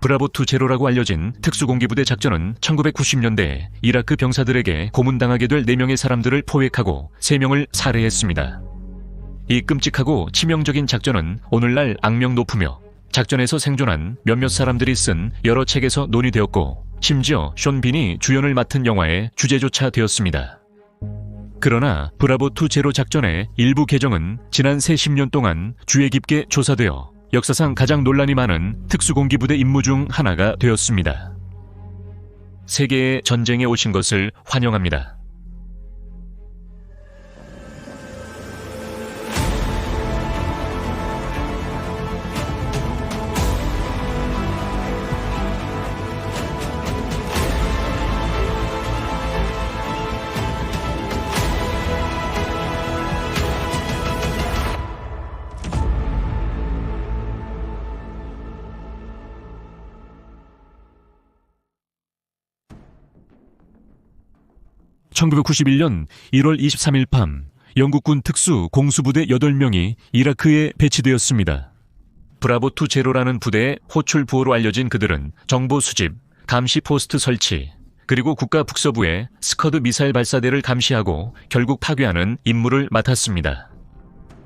브라보2 제로라고 알려진 특수공기부대 작전은 1990년대 이라크 병사들에게 고문당하게 될 4명의 사람들을 포획하고 3명을 살해했습니다. 이 끔찍하고 치명적인 작전은 오늘날 악명 높으며 작전에서 생존한 몇몇 사람들이 쓴 여러 책에서 논의되었고 심지어 숀 빈이 주연을 맡은 영화의 주제조차 되었습니다. 그러나 브라보2 제로 작전의 일부 계정은 지난 30년 동안 주의 깊게 조사되어 역사상 가장 논란이 많은 특수공기부대 임무 중 하나가 되었습니다. 세계의 전쟁에 오신 것을 환영합니다. (1991년 1월 23일) 밤 영국군 특수 공수부대 8명이 이라크에 배치되었습니다. 브라보2 제로라는 부대의 호출 부호로 알려진 그들은 정보 수집, 감시 포스트 설치, 그리고 국가 북서부의 스커드 미사일 발사대를 감시하고 결국 파괴하는 임무를 맡았습니다.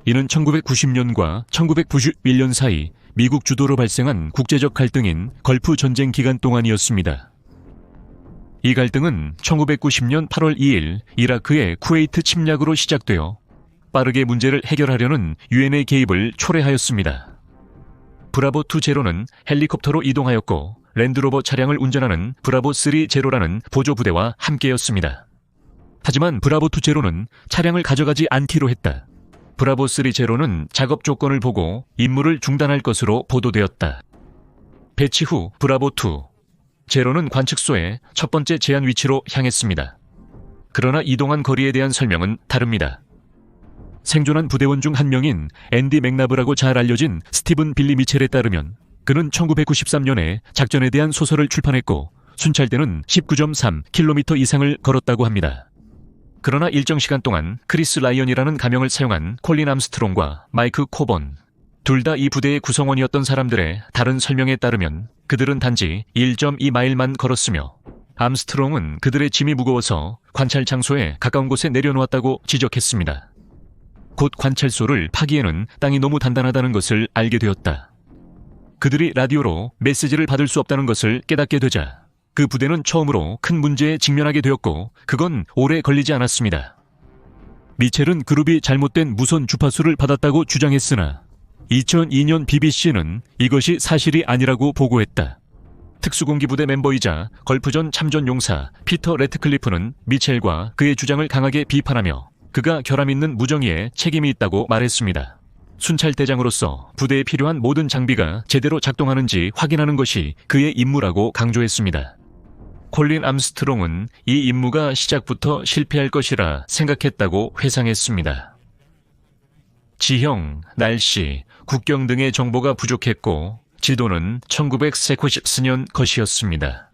이는 1990년과 1991년 사이 미국 주도로 발생한 국제적 갈등인 걸프 전쟁 기간 동안이었습니다. 이 갈등은 1990년 8월 2일 이라크의 쿠웨이트 침략으로 시작되어 빠르게 문제를 해결하려는 유엔의 개입을 초래하였습니다. 브라보2 제로는 헬리콥터로 이동하였고 랜드로버 차량을 운전하는 브라보3 제로라는 보조부대와 함께였습니다. 하지만 브라보2 제로는 차량을 가져가지 않기로 했다. 브라보3 제로는 작업 조건을 보고 임무를 중단할 것으로 보도되었다. 배치 후 브라보2 제로는 관측소의 첫 번째 제한 위치로 향했습니다. 그러나 이동한 거리에 대한 설명은 다릅니다. 생존한 부대원 중 한 명인 앤디 맥나브라고 잘 알려진 스티븐 빌리 미첼에 따르면 그는 1993년에 작전에 대한 소설을 출판했고 순찰대는 19.3km 이상을 걸었다고 합니다. 그러나 일정 시간 동안 크리스 라이언이라는 가명을 사용한 콜린 암스트롱과 마이크 코번, 둘 다 이 부대의 구성원이었던 사람들의 다른 설명에 따르면 그들은 단지 1.2마일만 걸었으며 암스트롱은 그들의 짐이 무거워서 관찰 장소에 가까운 곳에 내려놓았다고 지적했습니다. 곧 관찰소를 파기에는 땅이 너무 단단하다는 것을 알게 되었다. 그들이 라디오로 메시지를 받을 수 없다는 것을 깨닫게 되자 그 부대는 처음으로 큰 문제에 직면하게 되었고 그건 오래 걸리지 않았습니다. 미첼은 그룹이 잘못된 무선 주파수를 받았다고 주장했으나 2002년 BBC는 이것이 사실이 아니라고 보고했다. 특수공기부대 멤버이자 걸프전 참전 용사 피터 레트클리프는 미첼과 그의 주장을 강하게 비판하며 그가 결함 있는 무정의에 책임이 있다고 말했습니다. 순찰대장으로서 부대에 필요한 모든 장비가 제대로 작동하는지 확인하는 것이 그의 임무라고 강조했습니다. 콜린 암스트롱은 이 임무가 시작부터 실패할 것이라 생각했다고 회상했습니다. 지형, 날씨, 국경 등의 정보가 부족했고 지도는 1990년 것이었습니다.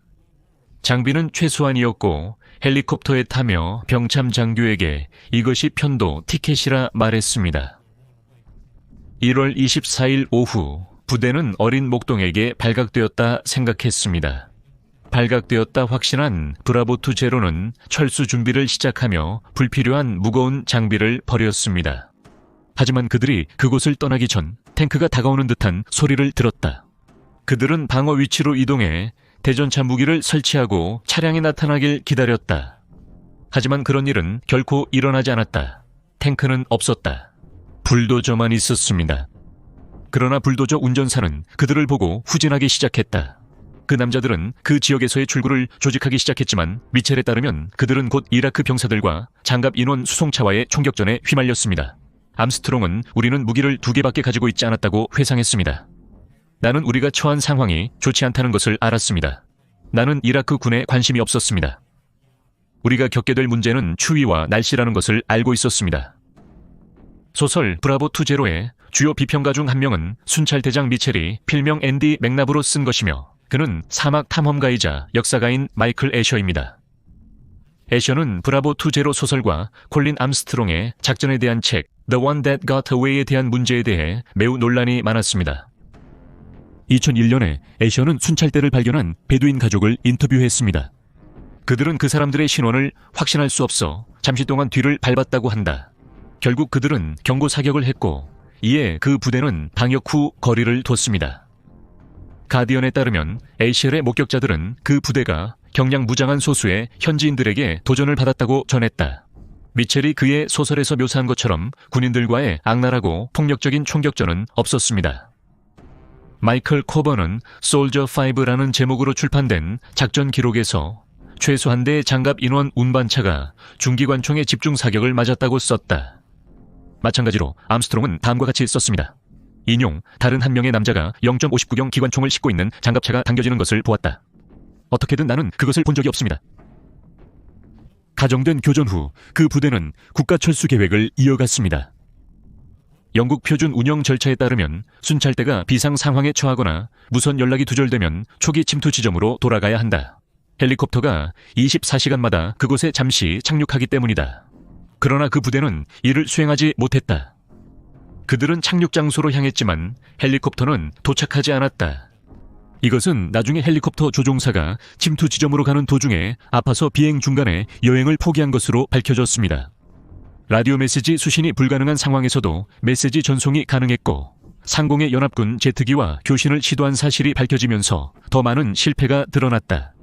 장비는 최소한이었고 헬리콥터에 타며 병참 장교에게 이것이 편도 티켓이라 말했습니다. 1월 24일 오후 부대는 어린 목동에게 발각되었다 생각했습니다. 발각되었다 확신한 브라보2 제로는 철수 준비를 시작하며 불필요한 무거운 장비를 버렸습니다. 하지만 그들이 그곳을 떠나기 전 탱크가 다가오는 듯한 소리를 들었다. 그들은 방어 위치로 이동해 대전차 무기를 설치하고 차량이 나타나길 기다렸다. 하지만 그런 일은 결코 일어나지 않았다. 탱크는 없었다. 불도저만 있었습니다. 그러나 불도저 운전사는 그들을 보고 후진하기 시작했다. 그 남자들은 그 지역에서의 출구를 조직하기 시작했지만 미첼에 따르면 그들은 곧 이라크 병사들과 장갑 인원 수송차와의 총격전에 휘말렸습니다. 암스트롱은 우리는 무기를 2개밖에 가지고 있지 않았다고 회상했습니다. 나는 우리가 처한 상황이 좋지 않다는 것을 알았습니다. 나는 이라크 군에 관심이 없었습니다. 우리가 겪게 될 문제는 추위와 날씨라는 것을 알고 있었습니다. 소설 브라보2 제로의 주요 비평가 중 한 명은 순찰대장 미첼이 필명 앤디 맥나브로 쓴 것이며 그는 사막 탐험가이자 역사가인 마이클 애셔입니다. 애셔는 브라보2 제로 소설과 콜린 암스트롱의 작전에 대한 책 The One That Got Away에 대한 문제에 대해 매우 논란이 많았습니다. 2001년에 애셔는 순찰대를 발견한 베두인 가족을 인터뷰했습니다. 그들은 그 사람들의 신원을 확신할 수 없어 잠시 동안 뒤를 밟았다고 한다. 결국 그들은 경고 사격을 했고 이에 그 부대는 방역 후 거리를 뒀습니다. 가디언에 따르면 에이셸의 목격자들은 그 부대가 경량 무장한 소수의 현지인들에게 도전을 받았다고 전했다. 미첼이 그의 소설에서 묘사한 것처럼 군인들과의 악랄하고 폭력적인 총격전은 없었습니다. 마이클 코버는 솔저 5라는 제목으로 출판된 작전 기록에서 최소 한 대의 장갑 인원 운반차가 중기관총의 집중 사격을 맞았다고 썼다. 마찬가지로 암스트롱은 다음과 같이 썼습니다. 인용, 다른 한 명의 남자가 0.59경 기관총을 싣고 있는 장갑차가 당겨지는 것을 보았다. 어떻게든 나는 그것을 본 적이 없습니다. 가정된 교전 후 그 부대는 국가철수 계획을 이어갔습니다. 영국 표준 운영 절차에 따르면 순찰대가 비상 상황에 처하거나 무선 연락이 두절되면 초기 침투 지점으로 돌아가야 한다. 헬리콥터가 24시간마다 그곳에 잠시 착륙하기 때문이다. 그러나 그 부대는 이를 수행하지 못했다. 그들은 착륙 장소로 향했지만 헬리콥터는 도착하지 않았다. 이것은 나중에 헬리콥터 조종사가 침투 지점으로 가는 도중에 아파서 비행 중간에 여행을 포기한 것으로 밝혀졌습니다. 라디오 메시지 수신이 불가능한 상황에서도 메시지 전송이 가능했고 상공의 연합군 제트기와 교신을 시도한 사실이 밝혀지면서 더 많은 실패가 드러났다.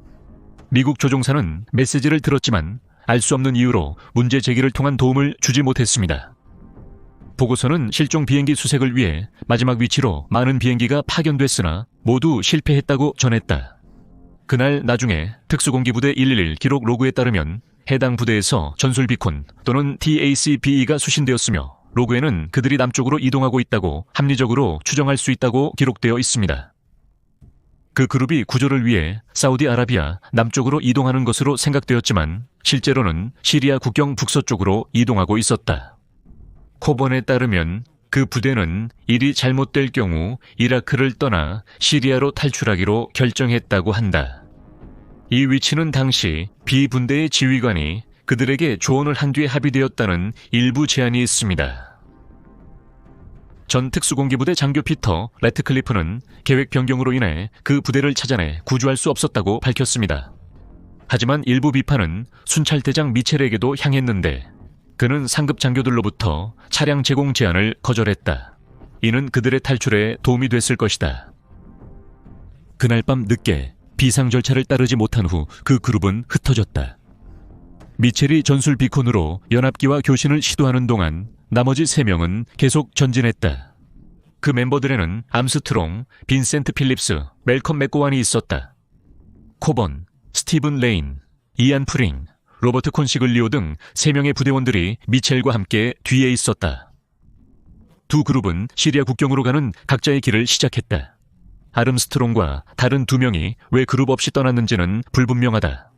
미국 조종사는 메시지를 들었지만 알 수 없는 이유로 문제 제기를 통한 도움을 주지 못했습니다. 보고서는 실종 비행기 수색을 위해 마지막 위치로 많은 비행기가 파견됐으나 모두 실패했다고 전했다. 그날 나중에 특수공기부대 111 기록 로그에 따르면 해당 부대에서 전술 비콘 또는 TACBE가 수신되었으며 로그에는 그들이 남쪽으로 이동하고 있다고 합리적으로 추정할 수 있다고 기록되어 있습니다. 그 그룹이 구조를 위해 사우디아라비아 남쪽으로 이동하는 것으로 생각되었지만 실제로는 시리아 국경 북서쪽으로 이동하고 있었다. 코번에 따르면 그 부대는 일이 잘못될 경우 이라크를 떠나 시리아로 탈출하기로 결정했다고 한다. 이 위치는 당시 B분대의 지휘관이 그들에게 조언을 한 뒤에 합의되었다는 일부 제안이 있습니다. 전 특수공기부대 장교 피터 레트클리프는 계획 변경으로 인해 그 부대를 찾아내 구조할 수 없었다고 밝혔습니다. 하지만 일부 비판은 순찰대장 미첼에게도 향했는데 그는 상급 장교들로부터 차량 제공 제안을 거절했다. 이는 그들의 탈출에 도움이 됐을 것이다. 그날 밤 늦게 비상 절차를 따르지 못한 후 그 그룹은 흩어졌다. 미첼이 전술 비콘으로 연합기와 교신을 시도하는 동안 나머지 3명은 계속 전진했다. 그 멤버들에는 암스트롱, 빈센트 필립스, 멜컴 맥고완이 있었다. 코번, 스티븐 레인, 이안 프링, 로버트 콘시글리오 등 3명의 부대원들이 미첼과 함께 뒤에 있었다. 두 그룹은 시리아 국경으로 가는 각자의 길을 시작했다. 아름스트롱과 다른 2명이 왜 그룹 없이 떠났는지는 불분명하다.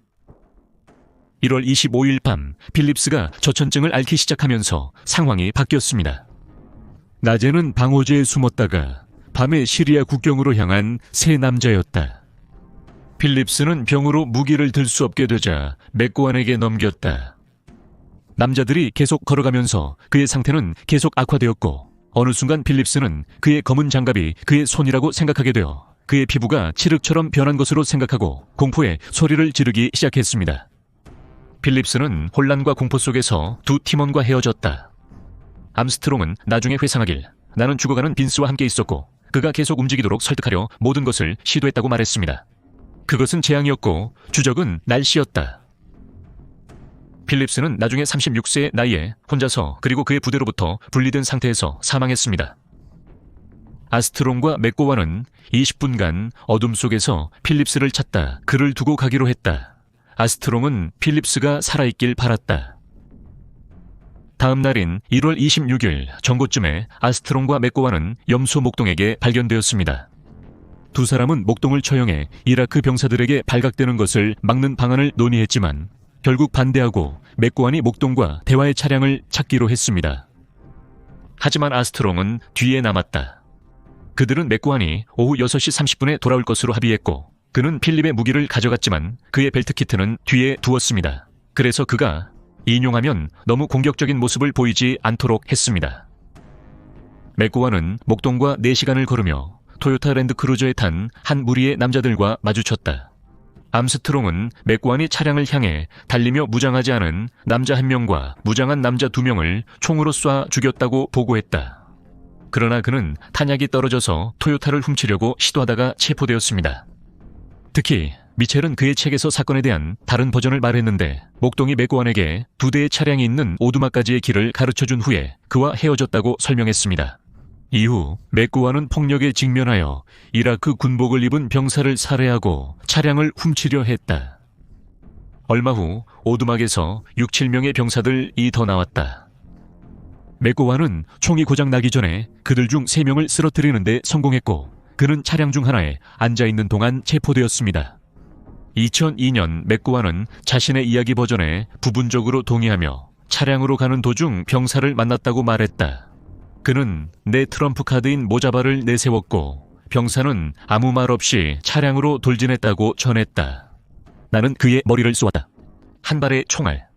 1월 25일 밤 필립스가 저천증을 앓기 시작하면서 상황이 바뀌었습니다. 낮에는 방호제에 숨었다가 밤에 시리아 국경으로 향한 3남자였다. 필립스는 병으로 무기를 들 수 없게 되자 맥고완에게 넘겼다. 남자들이 계속 걸어가면서 그의 상태는 계속 악화되었고 어느 순간 필립스는 그의 검은 장갑이 그의 손이라고 생각하게 되어 그의 피부가 칠흑처럼 변한 것으로 생각하고 공포에 소리를 지르기 시작했습니다. 필립스는 혼란과 공포 속에서 두 팀원과 헤어졌다. 암스트롱은 나중에 회상하길 나는 죽어가는 빈스와 함께 있었고 그가 계속 움직이도록 설득하려 모든 것을 시도했다고 말했습니다. 그것은 재앙이었고 주적은 날씨였다. 필립스는 나중에 36세의 나이에 혼자서 그리고 그의 부대로부터 분리된 상태에서 사망했습니다. 아스트롱과 맥고완은 20분간 어둠 속에서 필립스를 찾다 그를 두고 가기로 했다. 아스트롱은 필립스가 살아있길 바랐다. 다음 날인 1월 26일 정오쯤에 아스트롱과 맥고완은 염소 목동에게 발견되었습니다. 두 사람은 목동을 처형해 이라크 병사들에게 발각되는 것을 막는 방안을 논의했지만 결국 반대하고 맥고완이 목동과 대화의 차량을 찾기로 했습니다. 하지만 아스트롱은 뒤에 남았다. 그들은 맥고완이 오후 6시 30분에 돌아올 것으로 합의했고 그는 필립의 무기를 가져갔지만 그의 벨트 키트는 뒤에 두었습니다. 그래서 그가 인용하면 너무 공격적인 모습을 보이지 않도록 했습니다. 맥고완은 목동과 4시간을 걸으며 토요타 랜드크루저에 탄 한 무리의 남자들과 마주쳤다. 암스트롱은 맥고완이 차량을 향해 달리며 무장하지 않은 남자 1명과 무장한 남자 2명을 총으로 쏴 죽였다고 보고했다. 그러나 그는 탄약이 떨어져서 토요타를 훔치려고 시도하다가 체포되었습니다. 특히 미첼은 그의 책에서 사건에 대한 다른 버전을 말했는데 목동이 맥고완에게 2대의 차량이 있는 오두막까지의 길을 가르쳐준 후에 그와 헤어졌다고 설명했습니다. 이후 맥고완은 폭력에 직면하여 이라크 군복을 입은 병사를 살해하고 차량을 훔치려 했다. 얼마 후 오두막에서 6, 7명의 병사들이 더 나왔다. 맥고완은 총이 고장 나기 전에 그들 중 3명을 쓰러뜨리는 데 성공했고 그는 차량 중 하나에 앉아있는 동안 체포되었습니다. 2002년 맥고완은 자신의 이야기 버전에 부분적으로 동의하며 차량으로 가는 도중 병사를 만났다고 말했다. 그는 내 트럼프 카드인 모자발을 내세웠고 병사는 아무 말 없이 차량으로 돌진했다고 전했다. 나는 그의 머리를 쏘았다. 한 발의 총알.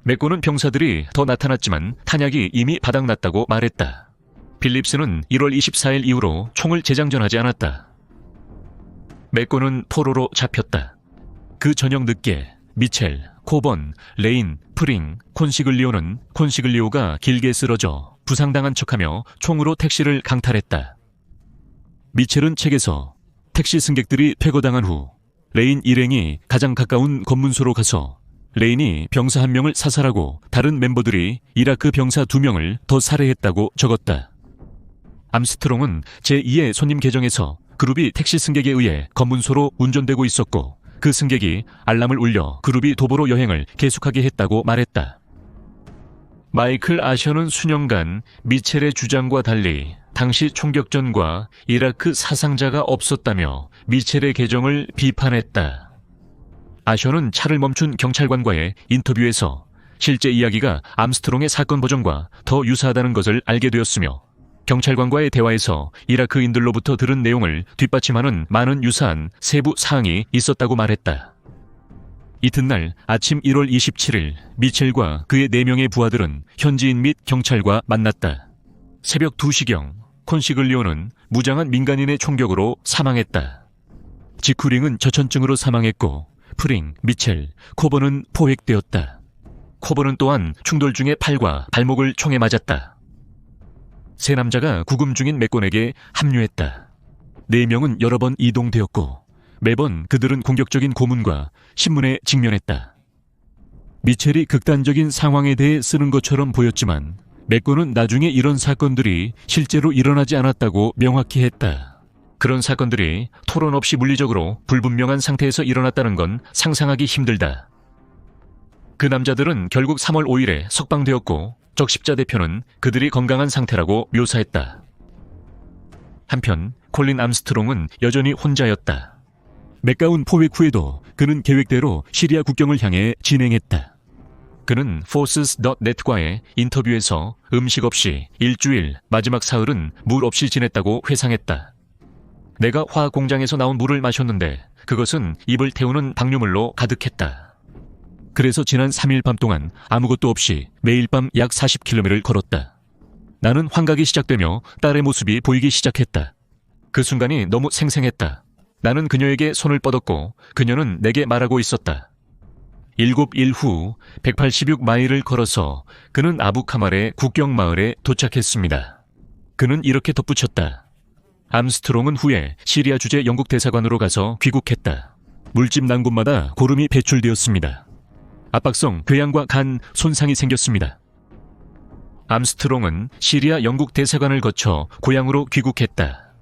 맥고는 병사들이 더 나타났지만 탄약이 이미 바닥났다고 말했다. 빌립스는 1월 24일 이후로 총을 재장전하지 않았다. 맥고는 포로로 잡혔다. 그 저녁 늦게 미첼, 코번, 레인, 프링, 콘시글리오가 길게 쓰러져 부상당한 척하며 총으로 택시를 강탈했다. 미첼은 책에서 택시 승객들이 퇴거당한 후 레인 일행이 가장 가까운 검문소로 가서 레인이 병사 1명을 사살하고 다른 멤버들이 이라크 병사 2명을 더 살해했다고 적었다. 암스트롱은 제2의 손님 계정에서 그룹이 택시 승객에 의해 검문소로 운전되고 있었고 그 승객이 알람을 울려 그룹이 도보로 여행을 계속하게 했다고 말했다. 마이클 아셔는 수년간 미첼의 주장과 달리 당시 총격전과 이라크 사상자가 없었다며 미첼의 계정을 비판했다. 아셔는 차를 멈춘 경찰관과의 인터뷰에서 실제 이야기가 암스트롱의 사건 버전과 더 유사하다는 것을 알게 되었으며 경찰관과의 대화에서 이라크인들로부터 들은 내용을 뒷받침하는 많은 유사한 세부 사항이 있었다고 말했다. 이튿날 아침 1월 27일 미첼과 그의 4명의 부하들은 현지인 및 경찰과 만났다. 새벽 2시경 콘시글리오는 무장한 민간인의 총격으로 사망했다. 지쿠링은 저천증으로 사망했고 프링, 미첼, 코버는 포획되었다. 코버는 또한 충돌 중에 팔과 발목을 총에 맞았다. 3 남자가 구금 중인 맥곤에게 합류했다. 4명은 여러 번 이동되었고 매번 그들은 공격적인 고문과 신문에 직면했다. 미첼이 극단적인 상황에 대해 쓰는 것처럼 보였지만 맥곤은 나중에 이런 사건들이 실제로 일어나지 않았다고 명확히 했다. 그런 사건들이 토론 없이 물리적으로 불분명한 상태에서 일어났다는 건 상상하기 힘들다. 그 남자들은 결국 3월 5일에 석방되었고 적십자 대표는 그들이 건강한 상태라고 묘사했다. 한편 콜린 암스트롱은 여전히 혼자였다. 맥가운 포획 후에도 그는 계획대로 시리아 국경을 향해 진행했다. 그는 forces.net과의 인터뷰에서 음식 없이 일주일, 마지막 사흘은 물 없이 지냈다고 회상했다. 내가 화학 공장에서 나온 물을 마셨는데 그것은 입을 태우는 방류물로 가득했다. 그래서 지난 3일 밤 동안 아무것도 없이 매일 밤 약 40km를 걸었다. 나는 환각이 시작되며 딸의 모습이 보이기 시작했다. 그 순간이 너무 생생했다. 나는 그녀에게 손을 뻗었고 그녀는 내게 말하고 있었다. 7일 후 186마일을 걸어서 그는 아부카말의 국경 마을에 도착했습니다. 그는 이렇게 덧붙였다. 암스트롱은 후에 시리아 주재 영국 대사관으로 가서 귀국했다. 물집 난 곳마다 고름이 배출되었습니다. 압박성, 궤양과 간 손상이 생겼습니다. 암스트롱은 시리아 영국 대사관을 거쳐 고향으로 귀국했다.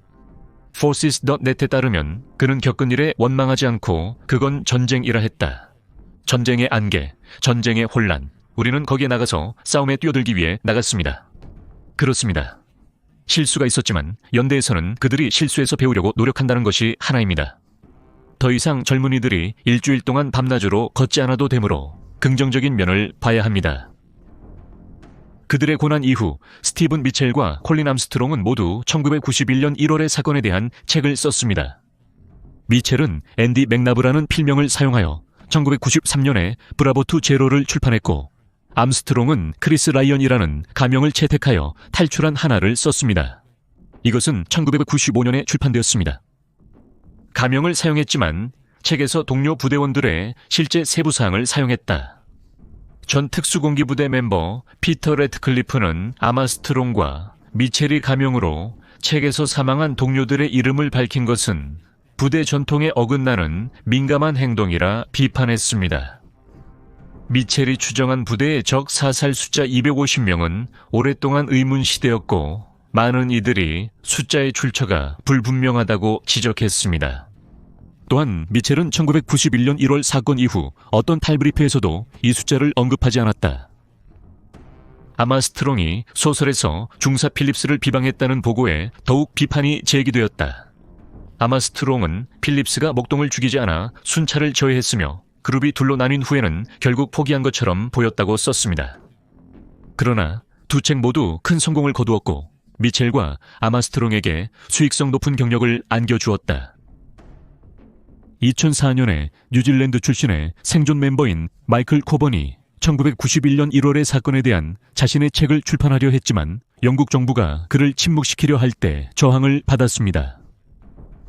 forces.net에 따르면 그는 겪은 일에 원망하지 않고 그건 전쟁이라 했다. 전쟁의 안개, 전쟁의 혼란. 우리는 거기에 나가서 싸움에 뛰어들기 위해 나갔습니다. 그렇습니다. 실수가 있었지만 연대에서는 그들이 실수에서 배우려고 노력한다는 것이 하나입니다. 더 이상 젊은이들이 일주일 동안 밤낮으로 걷지 않아도 되므로 긍정적인 면을 봐야 합니다. 그들의 고난 이후 스티븐 미첼과 콜린 암스트롱은 모두 1991년 1월의 사건에 대한 책을 썼습니다. 미첼은 앤디 맥나브라는 필명을 사용하여 1993년에 브라보2 제로를 출판했고 암스트롱은 크리스 라이언이라는 가명을 채택하여 탈출한 하나를 썼습니다. 이것은 1995년에 출판되었습니다. 가명을 사용했지만 책에서 동료 부대원들의 실제 세부사항을 사용했다. 전 특수공기부대 멤버 피터 래트클리프는 아마스트롱과 미첼이 가명으로 책에서 사망한 동료들의 이름을 밝힌 것은 부대 전통에 어긋나는 민감한 행동이라 비판했습니다. 미첼이 추정한 부대의 적 사살 숫자 250명은 오랫동안 의문시되었고 많은 이들이 숫자의 출처가 불분명하다고 지적했습니다. 또한 미첼은 1991년 1월 사건 이후 어떤 탈브리프에서도 이 숫자를 언급하지 않았다. 아마스트롱이 소설에서 중사 필립스를 비방했다는 보고에 더욱 비판이 제기되었다. 아마스트롱은 필립스가 목동을 죽이지 않아 순찰을 저해했으며 그룹이 둘로 나뉜 후에는 결국 포기한 것처럼 보였다고 썼습니다. 그러나 두 책 모두 큰 성공을 거두었고 미첼과 아마스트롱에게 수익성 높은 경력을 안겨주었다. 2004년에 뉴질랜드 출신의 생존 멤버인 마이클 코번이 1991년 1월의 사건에 대한 자신의 책을 출판하려 했지만 영국 정부가 그를 침묵시키려 할 때 저항을 받았습니다.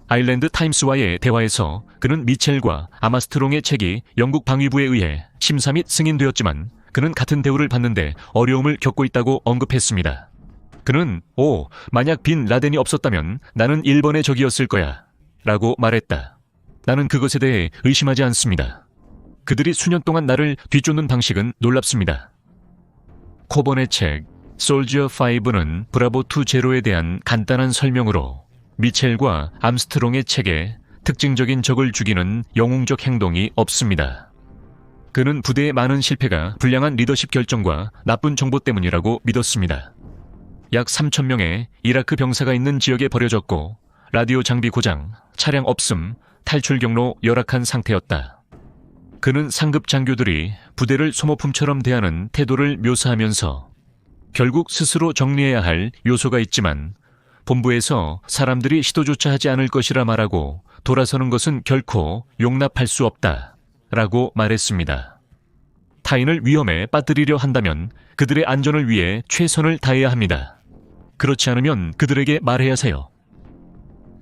아일랜드 타임스와의 대화에서 그는 미첼과 아마스트롱의 책이 영국 방위부에 의해 심사 및 승인되었지만 그는 같은 대우를 받는데 어려움을 겪고 있다고 언급했습니다. 그는 만약 빈 라덴이 없었다면 나는 1번의 적이었을 거야 라고 말했다. 나는 그것에 대해 의심하지 않습니다. 그들이 수년 동안 나를 뒤쫓는 방식은 놀랍습니다. 코번의 책 솔지어 5는 브라보 2 제로에 대한 간단한 설명으로 미첼과 암스트롱의 책에 특징적인 적을 죽이는 영웅적 행동이 없습니다. 그는 부대의 많은 실패가 불량한 리더십 결정과 나쁜 정보 때문이라고 믿었습니다. 약 3,000명의 이라크 병사가 있는 지역에 버려졌고 라디오 장비 고장, 차량 없음, 탈출 경로 열악한 상태였다. 그는 상급 장교들이 부대를 소모품처럼 대하는 태도를 묘사하면서 결국 스스로 정리해야 할 요소가 있지만 본부에서 사람들이 시도조차 하지 않을 것이라 말하고 돌아서는 것은 결코 용납할 수 없다 라고 말했습니다. 타인을 위험에 빠뜨리려 한다면 그들의 안전을 위해 최선을 다해야 합니다. 그렇지 않으면 그들에게 말해야 해요.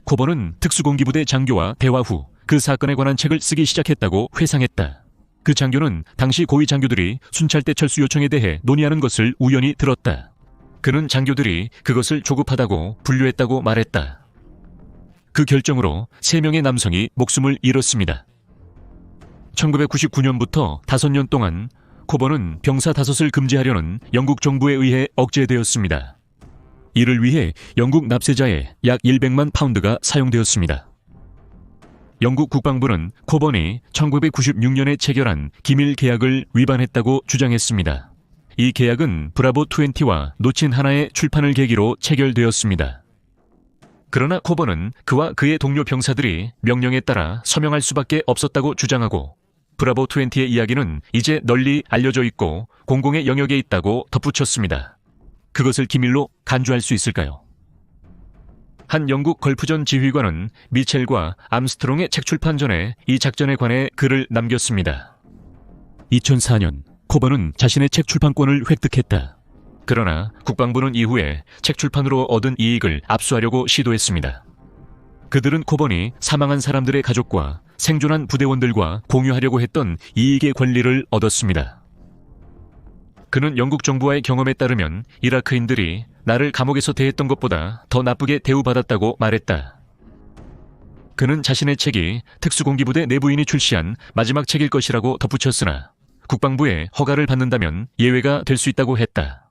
코번은 특수공기부대 장교와 대화 후 그 사건에 관한 책을 쓰기 시작했다고 회상했다. 그 장교는 당시 고위 장교들이 순찰대 철수 요청에 대해 논의하는 것을 우연히 들었다. 그는 장교들이 그것을 조급하다고 분류했다고 말했다. 그 결정으로 3명의 남성이 목숨을 잃었습니다. 1999년부터 5년 동안 코번은 병사 5을 금지하려는 영국 정부에 의해 억제되었습니다. 이를 위해 영국 납세자의 약 100만 파운드가 사용되었습니다. 영국 국방부는 코번이 1996년에 체결한 기밀 계약을 위반했다고 주장했습니다. 이 계약은 브라보 20와 놓친 하나의 출판을 계기로 체결되었습니다. 그러나 코번은 그와 그의 동료 병사들이 명령에 따라 서명할 수밖에 없었다고 주장하고 브라보 20의 이야기는 이제 널리 알려져 있고 공공의 영역에 있다고 덧붙였습니다. 그것을 기밀로 간주할 수 있을까요? 한 영국 걸프전 지휘관은 미첼과 암스트롱의 책 출판 전에 이 작전에 관해 글을 남겼습니다. 2004년 코번은 자신의 책 출판권을 획득했다. 그러나 국방부는 이후에 책 출판으로 얻은 이익을 압수하려고 시도했습니다. 그들은 코번이 사망한 사람들의 가족과 생존한 부대원들과 공유하려고 했던 이익의 권리를 얻었습니다. 그는 영국 정부와의 경험에 따르면 이라크인들이 나를 감옥에서 대했던 것보다 더 나쁘게 대우받았다고 말했다. 그는 자신의 책이 특수공기부대 내부인이 출시한 마지막 책일 것이라고 덧붙였으나 국방부의 허가를 받는다면 예외가 될 수 있다고 했다.